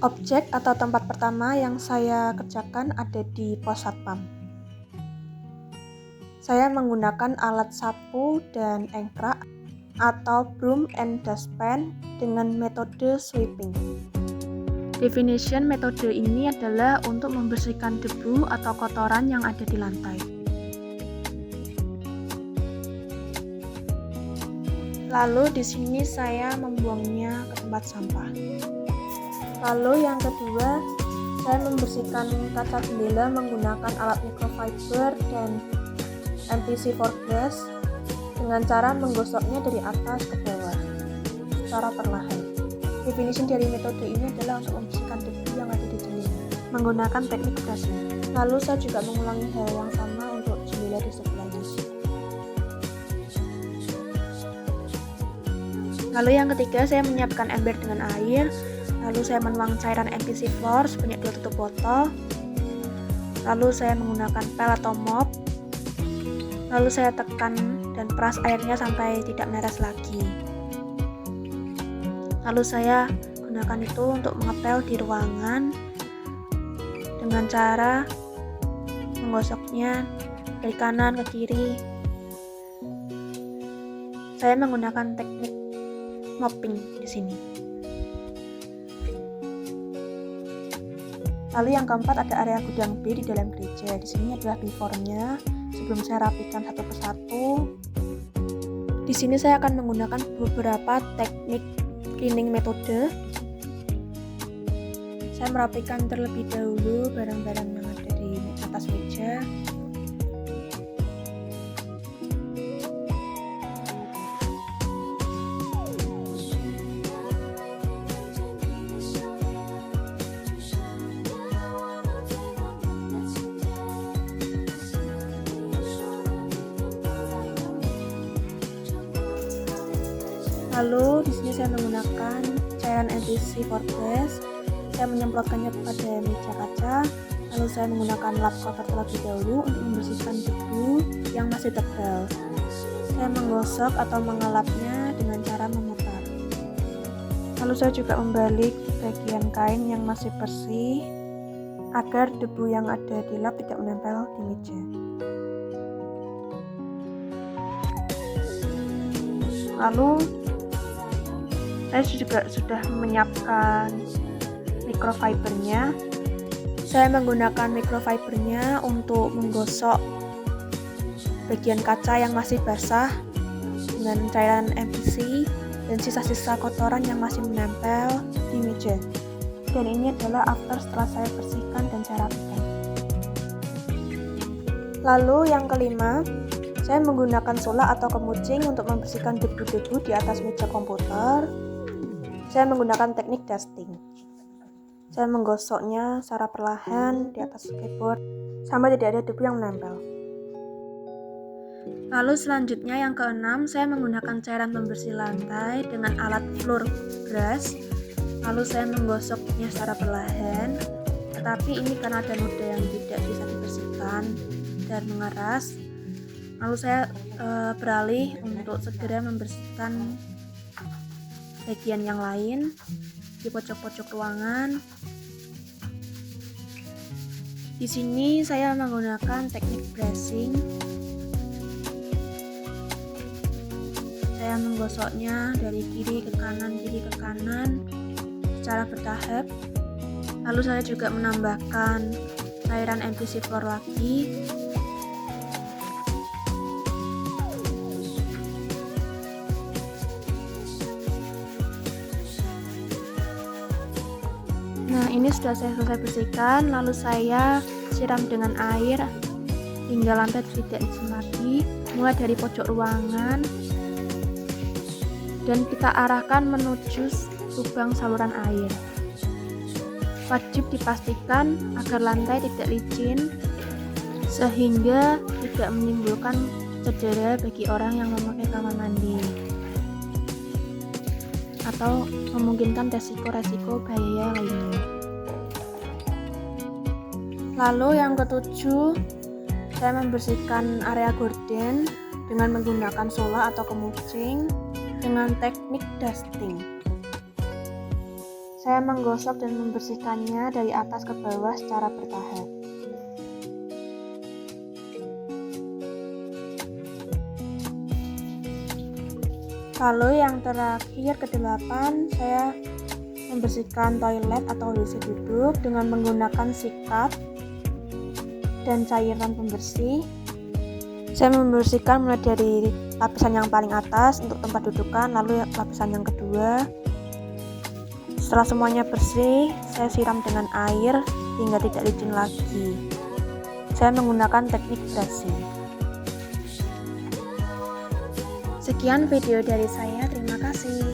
Objek atau tempat pertama yang saya kerjakan ada di pos satpam. Saya menggunakan alat sapu dan engkrak atau broom and dustpan dengan metode sweeping. Definition metode ini adalah untuk membersihkan debu atau kotoran yang ada di lantai. Lalu di sini saya membuangnya ke tempat sampah. Lalu yang kedua, saya membersihkan kaca jendela menggunakan alat microfiber dan MPC 4 glass dengan cara menggosoknya dari atas ke bawah secara perlahan. Definition dari metode ini adalah untuk membersihkan debu yang ada di jendela menggunakan teknik brushing. Lalu saya juga mengulangi hal yang sama untuk jendela di sebelahnya. Lalu yang ketiga, saya menyiapkan ember dengan air. Lalu saya menuang cairan MPC floor sebanyak 2 tutup botol. Lalu saya menggunakan pel atau mop. Lalu saya tekan dan peras airnya sampai tidak menetes lagi. Lalu saya gunakan itu untuk mengepel di ruangan dengan cara menggosoknya dari kanan ke kiri. Saya menggunakan teknik mopping di sini. Lalu yang keempat, ada area gudang B di dalam gereja. Di sini adalah before-nya sebelum saya rapikan satu persatu. Di sini saya akan menggunakan beberapa teknik cleaning metode. Saya merapikan terlebih dahulu barang-barang yang ada di atas meja. Lalu di sini saya menggunakan cairan MPC 4 glass. Saya menyemprotkannya pada meja kaca. Lalu saya menggunakan lap cover terlebih dahulu untuk membersihkan debu yang masih tebal. Saya menggosok atau mengelapnya dengan cara memutar. Lalu saya juga membalik bagian kain yang masih bersih agar debu yang ada di lap tidak menempel di meja. Lalu saya juga sudah menyiapkan microfibernya. Saya menggunakan microfibernya untuk menggosok bagian kaca yang masih basah dengan cairan MPC dan sisa-sisa kotoran yang masih menempel di meja. Dan ini adalah after setelah saya bersihkan dan saya rapikan. Lalu yang kelima, saya menggunakan sola atau kemucing untuk membersihkan debu-debu di atas meja komputer. Saya menggunakan teknik dusting. Saya menggosoknya secara perlahan di atas keyboard sampai tidak ada debu yang menempel. Lalu selanjutnya yang keenam, saya menggunakan cairan pembersih lantai dengan alat floor brush. Lalu saya menggosoknya secara perlahan. Tetapi ini karena ada noda yang tidak bisa dibersihkan dan mengeras. Lalu saya beralih untuk segera membersihkan bagian yang lain di pojok-pojok ruangan. Di sini saya menggunakan teknik brushing. Saya menggosoknya dari kiri ke kanan secara bertahap. Lalu saya juga menambahkan cairan MPC floor lagi. Nah, ini sudah saya selesai bersihkan. Lalu saya siram dengan air hingga lantai tidak licin lagi, mulai dari pojok ruangan dan kita arahkan menuju lubang saluran air. Wajib dipastikan agar lantai tidak licin sehingga tidak menimbulkan cedera bagi orang yang memakai kamar mandi atau memungkinkan resiko-resiko bahaya lainnya. Lalu yang ketujuh, saya membersihkan area gorden dengan menggunakan sola atau kemucing dengan teknik dusting. Saya menggosok dan membersihkannya dari atas ke bawah secara bertahap. Lalu yang terakhir ke-8, saya membersihkan toilet atau WC duduk dengan menggunakan sikat dan cairan pembersih. Saya membersihkan mulai dari lapisan yang paling atas untuk tempat dudukan, lalu lapisan yang kedua. Setelah semuanya bersih, saya siram dengan air hingga tidak licin lagi. Saya menggunakan teknik brushing. Sekian video dari saya, terima kasih.